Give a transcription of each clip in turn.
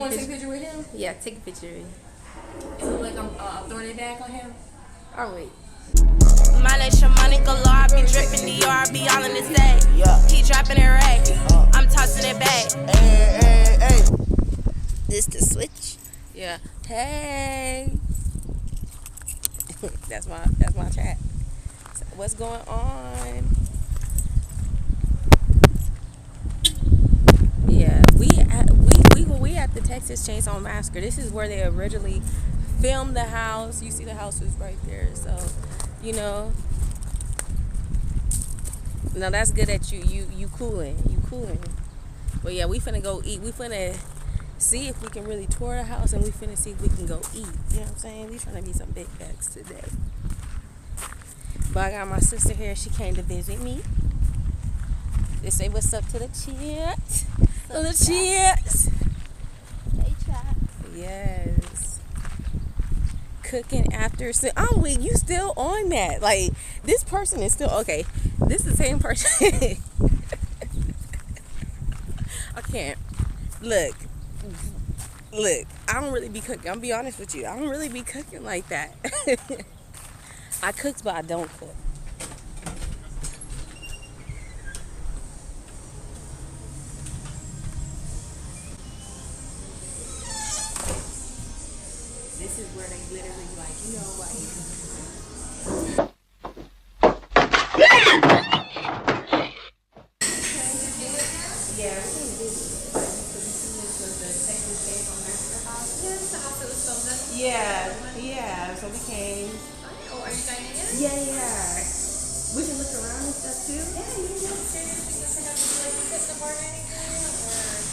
Want to take a picture with him? Yeah, take a picture. It look like I'm throwing it back on him. Oh wait. My little money galore, I be dripping Dior, I be all in the state. Yeah. He dropping it right, I'm tossing it back. Hey. This the switch? Yeah. Hey. that's my chat. So what's going on? Yeah, we at the Texas Chainsaw Massacre. This is where they originally filmed the house. You see the house is right there, so you know. Now that's good that you cooling. But yeah, we finna go eat. We finna see if we can really tour the house, and we finna see if we can go eat. You know what I'm saying? We trying to be some big bags today. But I got my sister here. She came to visit me. They say what's up to the chat. The chat. Hey, chat. Yes. Cooking after. Oh wait, you still on that? Like this person is still okay. This is the same person. I can't. Look. I don't really be cooking. I'm gonna be honest with you. I don't really be cooking like that. I cook, but I don't cook. This is where they literally like, you know, like. Yeah, we can do it. Yeah. So we came. Oh, are you dining in? Yeah. We can look around and stuff too. Yeah, you know. Do you think have to do like sit in the bar or anything?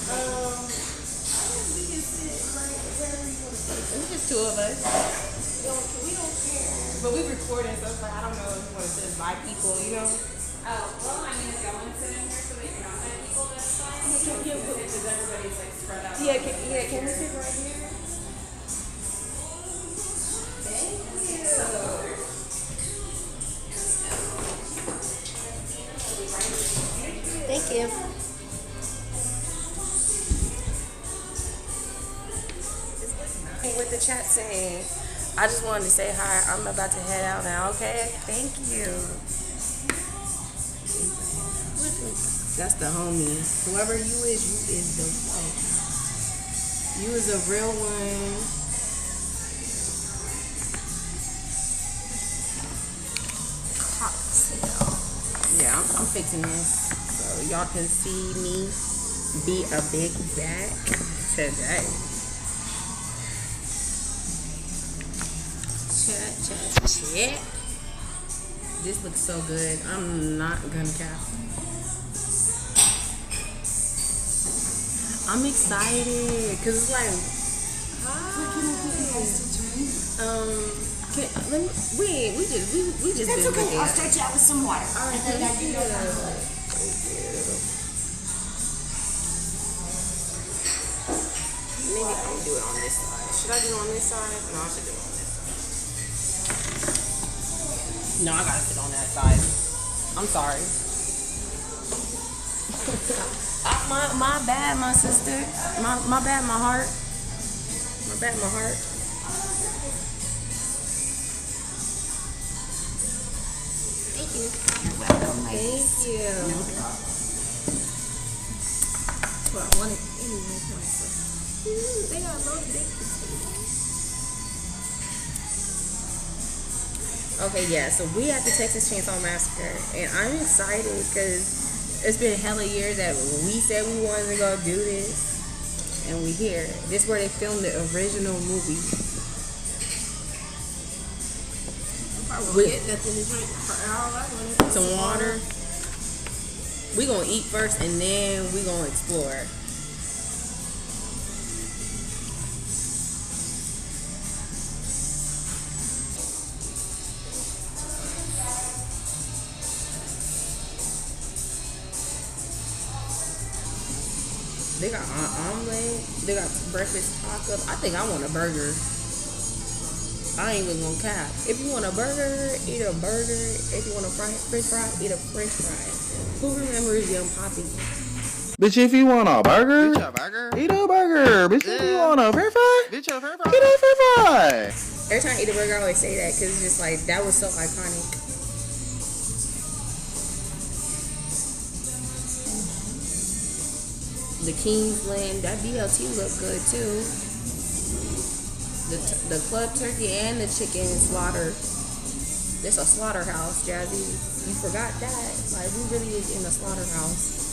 Or We can sit right wherever you want to sit. It's just two of us. We don't care. But we recording, so it's like I don't know if we want to sit by people, you know. oh, well, I mean, if y'all want to sit in here so that you're not mad people, that's fine. Because everybody's like spread out. Can we sit right here? Thank you. With the chat saying, I just wanted to say hi. I'm about to head out now. Okay, thank you. That's the homie. Whoever you is the one. You is a real one. Cocktail. Yeah, I'm fixing this so y'all can see me be a big back today. Check. This looks so good. I'm not gonna cap. I'm excited because it's like, hi. We just. That's okay. I'll start you out with some water. All right, thank you. Maybe I'll do it on this side. Should I do it on this side? No, I should do it on this side. No, I gotta sit on that side. I'm sorry. My bad, my sister. My bad, my heart. My bad, my heart. Thank you. You're welcome, ladies. Thank you. Well, I wanted anyway. They got loads of Okay, yeah, so we at the Texas Chainsaw Massacre, and I'm excited because it's been hella years that we said we wanted to go do this, and we here. This is where they filmed the original movie. Some water. We gonna eat first, and then we gonna explore. They got omelet. They got breakfast tacos. I think I want a burger. I ain't even gonna cap. If you want a burger, eat a burger. If you want a french fry, eat a french fry. Who remembers Young Poppy? Bitch, if you want a burger, Bitch, a burger? eat a burger. Bitch, if you want a french fry, Bitch, a french eat a french fry. Every time I eat a burger, I always say that because it's just like, that was so iconic. The Kingsland, that BLT looked good too. The club turkey and the chicken slaughter. It's a slaughterhouse, Jazzy. You forgot that. Like, we really is in the slaughterhouse.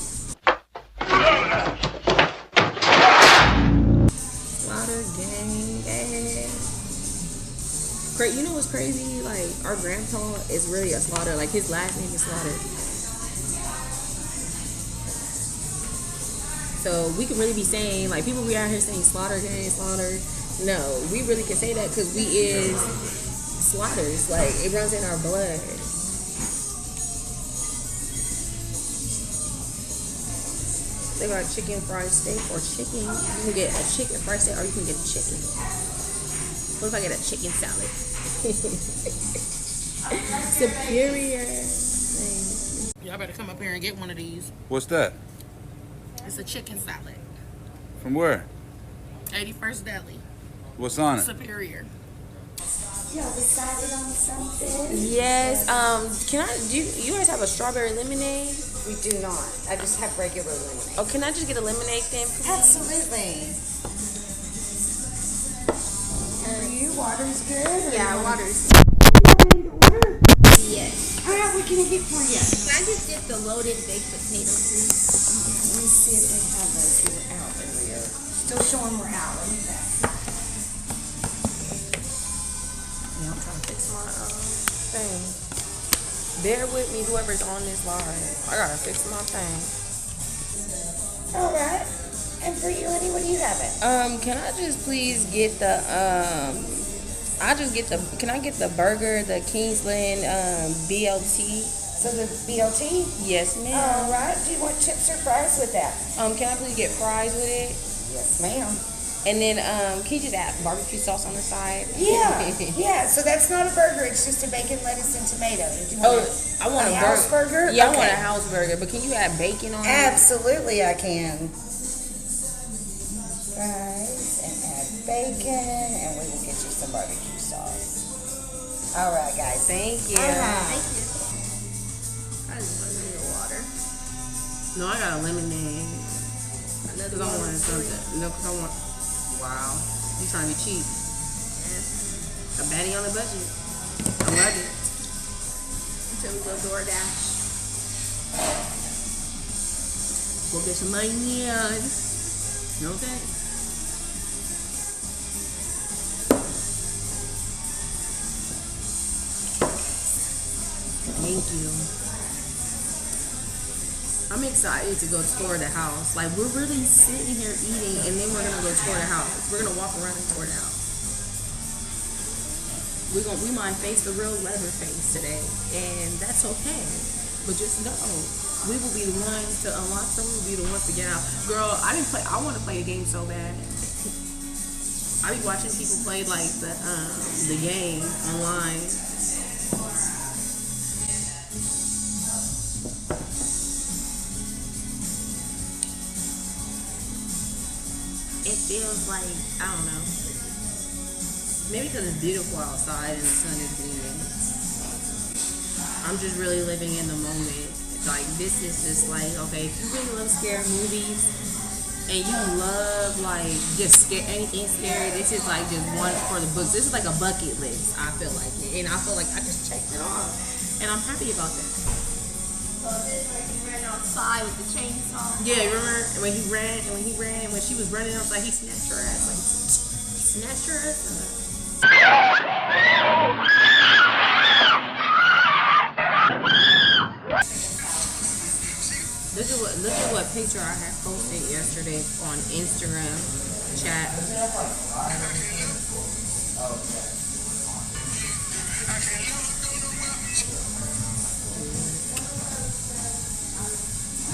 Slaughter gang, gang. You know what's crazy? Like, our grandpa is really a Slaughter. Like, his last name is Slaughter. So we can really be saying, like, people be out here saying Slaughter gang, Slaughter. No, we really can say that because we is Slaughters. Like, it runs in our blood. They got chicken fried steak or chicken. You can get a chicken fried steak or you can get chicken. What if I get a chicken salad? Superior. Y'all better come up here and get one of these. What's that? It's a chicken salad. From where? 81st Deli. What's on it? Superior. Y'all decided on something? Yes. Can I? Do you guys have a strawberry lemonade? We do not. I just have regular lemonade. Oh, can I just get a lemonade then? Please? Absolutely. For you, water's good? Yeah, water's. Yes. All right, what can I get for you? Can I just get the loaded baked potato, please? Let me see if they have those. We were out earlier. Still showing we're out. Let me back. Yeah, I'm trying to fix my thing. Bear with me, whoever's on this live. I gotta fix my thing. All right. And for you, honey, what do you have it? Can I just please get the can I get the burger, the Kingsland BLT? So the BLT? Yes, ma'am. All right. Do you want chips or fries with that? Can I please get fries with it? Yes, ma'am. And then can you just add barbecue sauce on the side? Yeah. Yeah. So that's not a burger. It's just a bacon, lettuce, and tomato. Did you want I want a house burger? Yeah, Okay. I want a house burger. But can you add bacon on it? Absolutely, I can. Fries and add bacon, and we will get you some barbecue sauce. All right, guys. Thank you. Thank you. I just want a little water. No, I got a lemonade. Because I wanted something. No, because I want. Wow. You trying to be cheap. Yeah. A baddie on a budget. I love it. Until we go DoorDash. We'll get some money on. Okay. Thank you. I'm excited to go tour the house. Like, we're really sitting here eating, and then we're gonna go tour the house. We're gonna walk around and tour the house. We might face the real Leatherface today, and that's okay. But just know, we will be the ones to unlock them. We'll be the ones to get out. Girl, I want to play the game so bad. I be watching people play like the game online. It feels like, I don't know, maybe because it's beautiful outside and the sun is beaming. I'm just really living in the moment. Like, this is just like, okay, if you really love scary movies and you love like just anything scary, this is like just one for the books. This is like a bucket list, I feel like it. And I feel like I just checked it off, and I'm happy about that. Outside with the chainsaw. Yeah, remember when he ran and when she was running outside, he snatched her ass. Like, snatched her ass. Look at what picture I had posted yesterday on Instagram chat.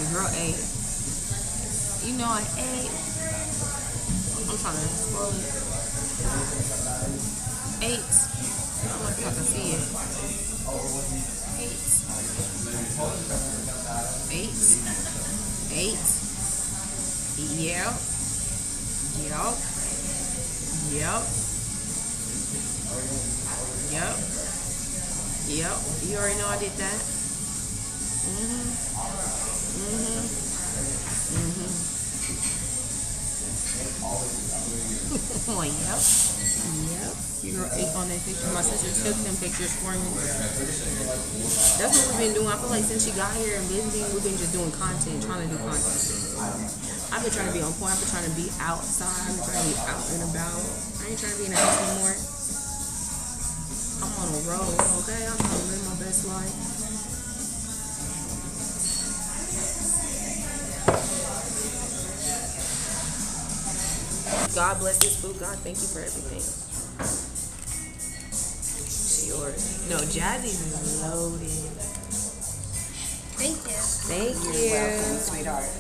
The girl ate. You know I ate. I'm trying to scroll it. 8. I don't know if y'all can see it. 8. 8. 8. Yep. Yep. Yep. Yep. Yep. You already know I did that. Oh, yep. Yep. Your girl ate on that picture. My sister took them pictures for me. That's what we've been doing. I feel like since she got here and visiting, we've been just doing content, trying to do content. I've been trying to be on point. I've been trying to be outside. I've been trying to be out and about. I ain't trying to be in the house anymore. I'm on a roll, okay? I'm trying to live my best life. God bless this food. God, thank you for everything. It's yours. No, Jazzy's is loaded. Thank you. Thank You're welcome, you. sweetheart.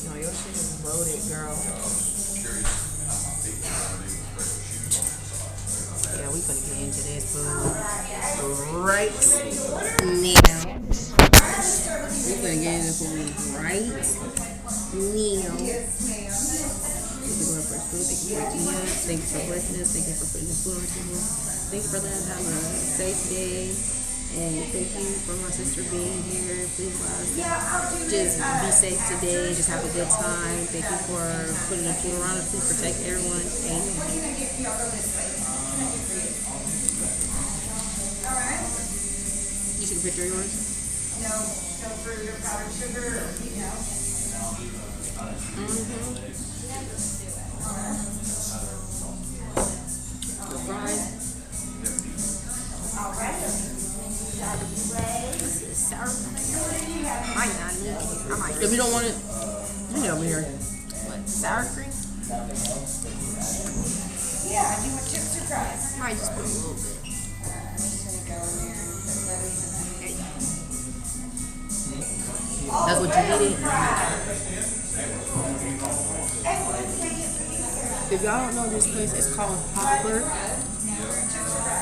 No, your shit is loaded, girl. Yeah, we finna get into this food right now. We finna get into food right now. Thank you, Lord, for food. Thank you for waking up. Thank you for blessing us. Thank you for putting the food on the table. Thank you for letting us have a safe day. And thank you for my sister being here. Please allow us to just be safe today. Just have a good time. Thank you for putting the food around us. Please protect everyone. Amen. You took a picture of yours? No, for your powdered sugar, The fries. Sour. Might not need it. I might. If you don't want it, you know me here. What? Sour cream? Yeah, you want chips or fries? Might just put a little bit. That's what you needed. If y'all don't know this place, it's called Hopper.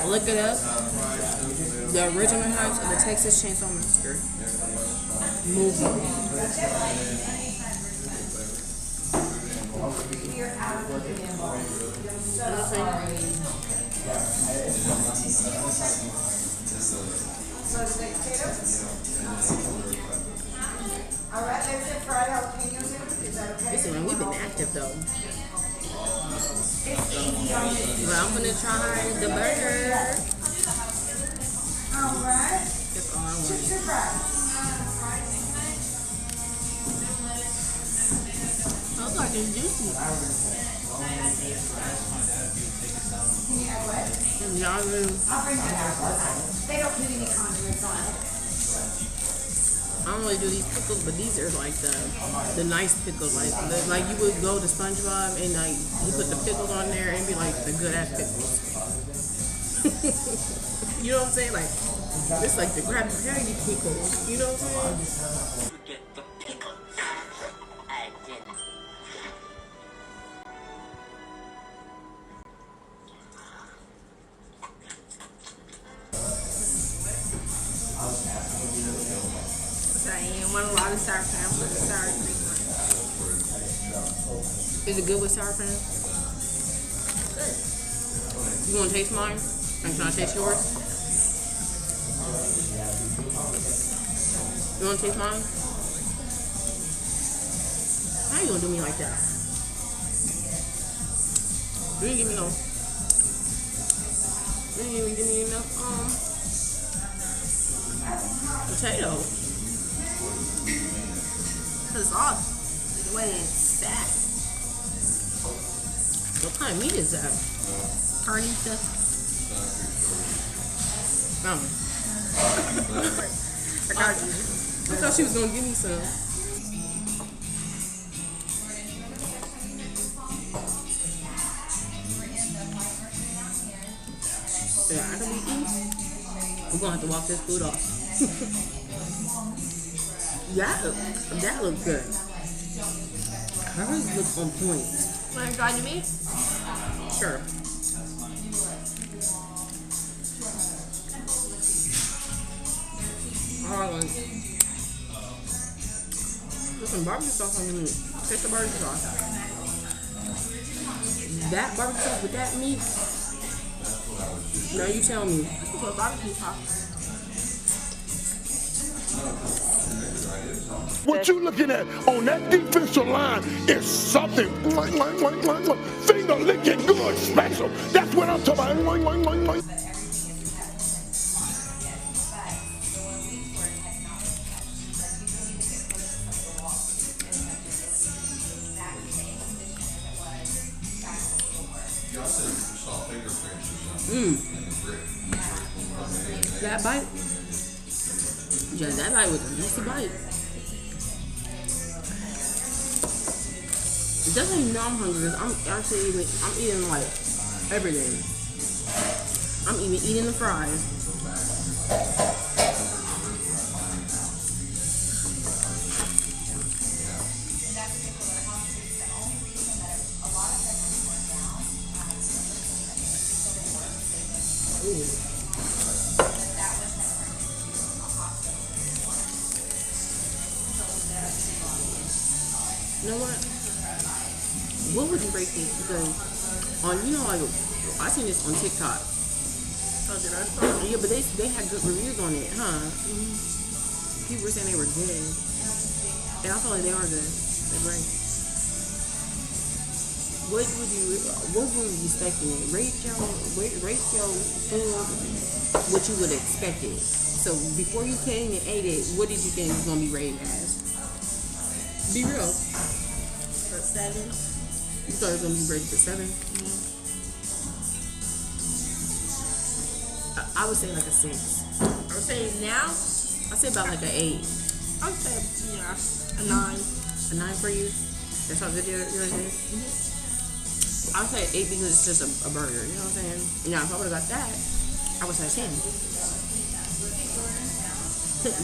Look it up. The original house of the Texas Chainsaw Massacre movie. Alright, let's get fried jalapenos. Is that okay? Listen, man, we've been active though. It's easy on this. But I'm gonna try the burger. Alright. That's all I want. Chips or fries? Those are just juicy. Y'all do. I'll bring that out. They don't put any condiments on it. I don't really do these pickles, but these are like the nice pickles, like you would go to SpongeBob and like he put the pickles on there and be like the good ass pickles. You know what I'm saying? Like it's like the Krabby Patty pickles. You know what I'm saying? Forget the pickles. I didn't. I want a lot of sour cream. I'm putting sour cream. Is it good with sour cream? You want to taste mine? And can I taste yours? You want to taste mine? How you gonna do me like that? You didn't give me no. You didn't even give me enough potato. Cause all the way it's sat. What kind of meat is that? Carnita. I got you. I thought she was gonna give me some. Yeah, I can be eating. We're gonna have to walk this food off. That looks good. Hers look on point. Want to try the meat? Sure. Put some barbecue sauce on your meat. Take the barbecue sauce. That barbecue sauce with that meat. Now you tell me. Put barbecue sauce. What you looking at on that defensive line is something finger licking good special. That's what I'm talking about. That bite. Yeah, that bite was a juicy bite. It doesn't even know I'm hungry because I'm eating like everything. I'm even eating the fries. Ooh. You know what? What would you rate this? Because on like I seen this on TikTok. Oh, did I? Yeah, but they had good reviews on it, huh? People were saying they were good, and I feel like they are good. They're great. What were you expecting it? Rate your food what you would expect it. So before you came and ate it, what did you think it was gonna be rated as? Be real. For 7. You thought it was gonna be rated for 7? I would say like a 6. I would say now, I'd say about like an 8. I would say, a 9. A 9 for you? That's how good yours is? I would say 8 because it's just a burger, you know what I'm saying? Now, if I would have got that, I would say 10.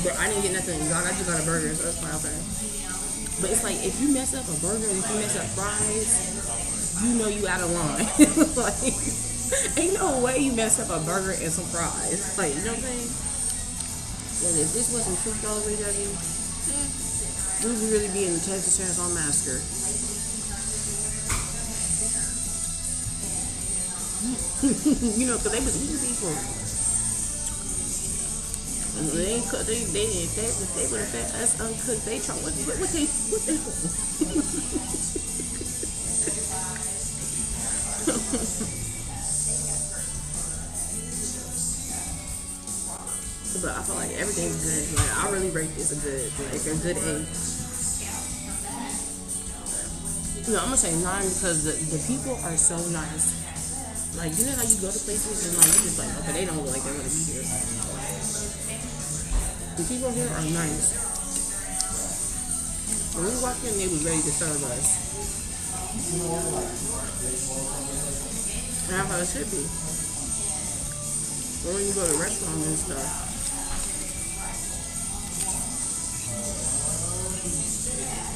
But I didn't get nothing, y'all. I just got a burger, so that's why okay. But it's like, if you mess up a burger, if you mess up fries, you know you out of line. Like, ain't no way you mess up a burger and some fries. Like, you know what I'm saying? Well, if this wasn't $2 reduction, we would really be in the Texas Chainsaw Massacre. You know, because they was eating people. And they ain't cooked. They would have fed us uncooked. They try what they But I feel like everything's good. Like I really rate this a good 8. You know, I'm gonna say 9 because the people are so nice. Like, you know how you go to places and like you just like, okay, they don't look like they're gonna be here. The people here are nice. When we walked in, they was ready to serve us. And that's how it should be. When you go to restaurants and stuff.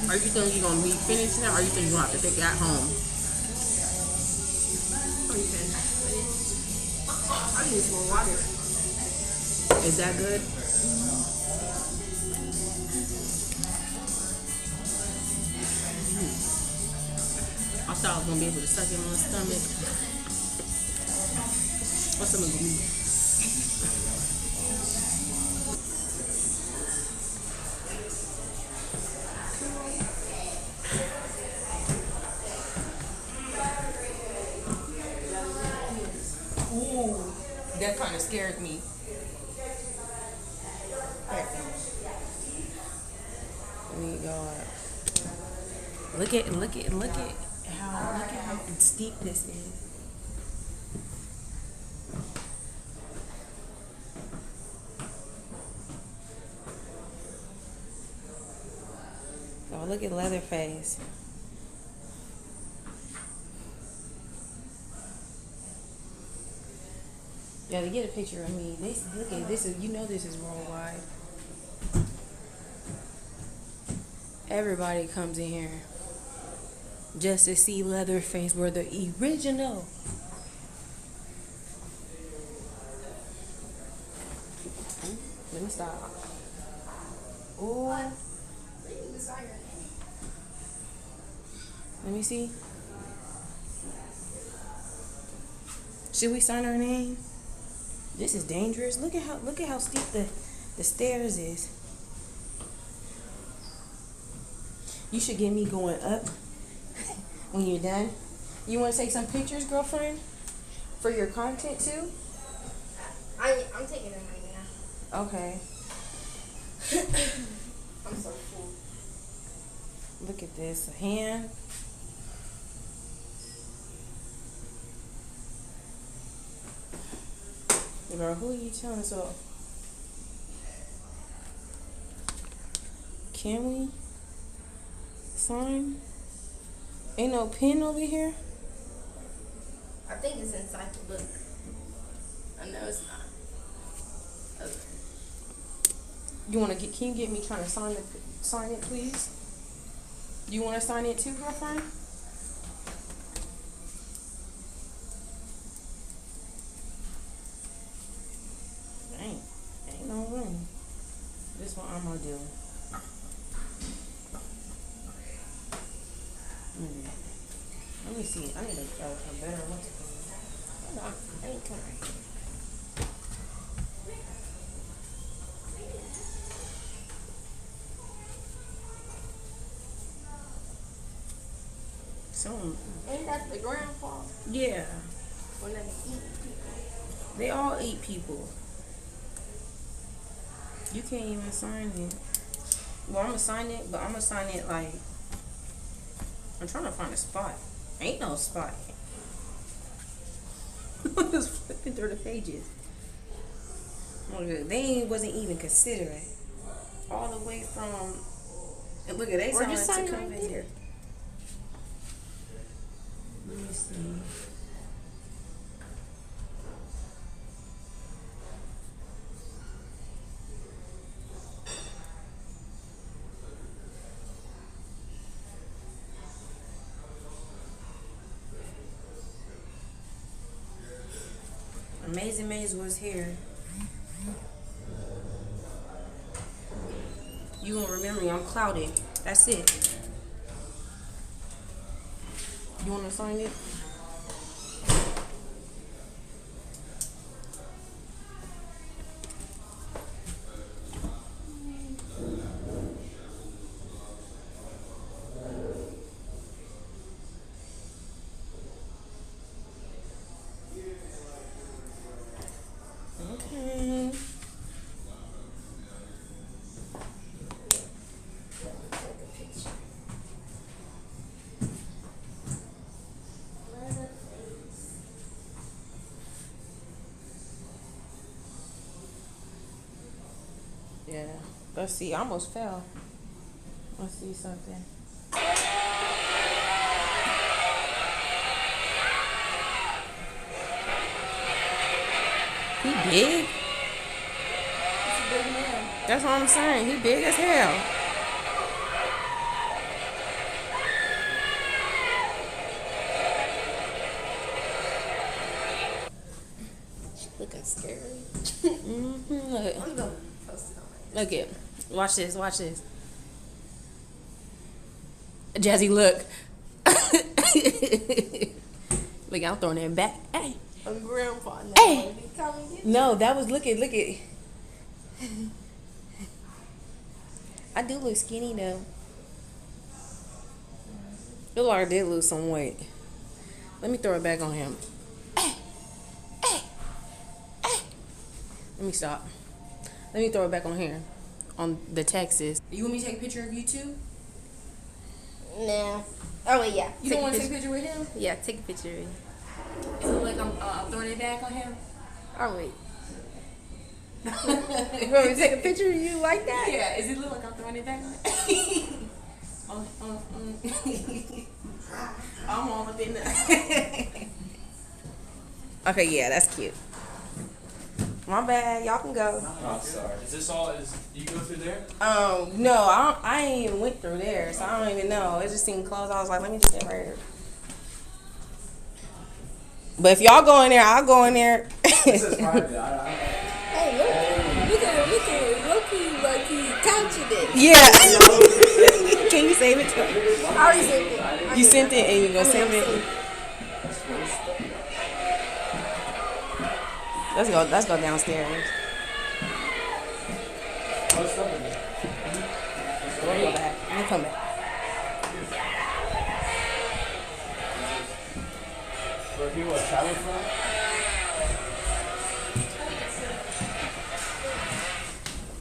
Are you think you're gonna be finished now, or you think you're gonna have to take it at home? I need some more water. Is that good? I thought I was gonna be able to suck it in my stomach. What's stomach gonna be? Ooh, that kind of scared me. Let me go up. Look at how steep this is. Oh, look at Leatherface. Yeah, to get a picture of me. Look at this. You know this is worldwide. Everybody comes in here just to see Leatherface. We're the original. Let me stop. Ooh. Let me see. Should we sign our name? This is dangerous. Look at how steep the stairs is. You should get me going up when you're done. You want to take some pictures, girlfriend, for your content too? I'm taking them right now. Okay. I'm so full. Look at this. A hand. Girl, who are you telling us off? Can we sign? Ain't no pen over here? I think it's inside the book. I know it's not. Okay. Can you get me trying to sign it, please? You want to sign it too, girlfriend? Ain't no room. This one I'm gonna do. Let me see. I need a better one. Hold on. Let me come right here. Ain't that the grandpa? Yeah. When they eat people. They all eat people. You can't even sign it. Well, I'm gonna sign it, but I'm gonna sign it like I'm trying to find a spot. Ain't no spot. I'm just flipping through the pages. They wasn't even considering all the way from. And look at they Or just sign sign to come right in there. here. Let me see. Amazing Maze was here. You won't remember me. I'm clouded. That's it. You want to sign it? Okay. Yeah. Let's see. I almost fell. Let's see something. He big. He's a big man. That's what I'm saying. He big as hell. Looking scary. Look. I'm gonna post it on my Look it. Watch this. Watch this. Jazzy, look. Look, I'm throwing it back. Hey. I'm grandpa now. Hey. He come and get No, that was look at. I do look skinny though. Feel like I did lose some weight. Let me throw it back on him. Let me stop. Let me throw it back on here. On the Texas. You want me to take a picture of you too? Nah. Oh wait, yeah. You don't want to take a picture with him? Yeah, take a picture of me. It look like I'm throwing it back on him? Oh wait. You want me to take a picture of you like that? Yeah, does it look like I'm throwing it back on him? I'm all up in there. Okay, yeah, that's cute. My bad, y'all can go. Oh, I'm sorry. Is this all? Do you go through there? No, I ain't even went through there, so I don't even know. It just seemed closed. I was like, let me just get right here. But if y'all go in there, I'll go in there. This is private. Hey, look at look at Loki like he couching it. Yeah. Can you save it? I already saved it. You sent it and you gonna save it? Let's go downstairs. We'll go back. We'll come back. Where people are traveling from?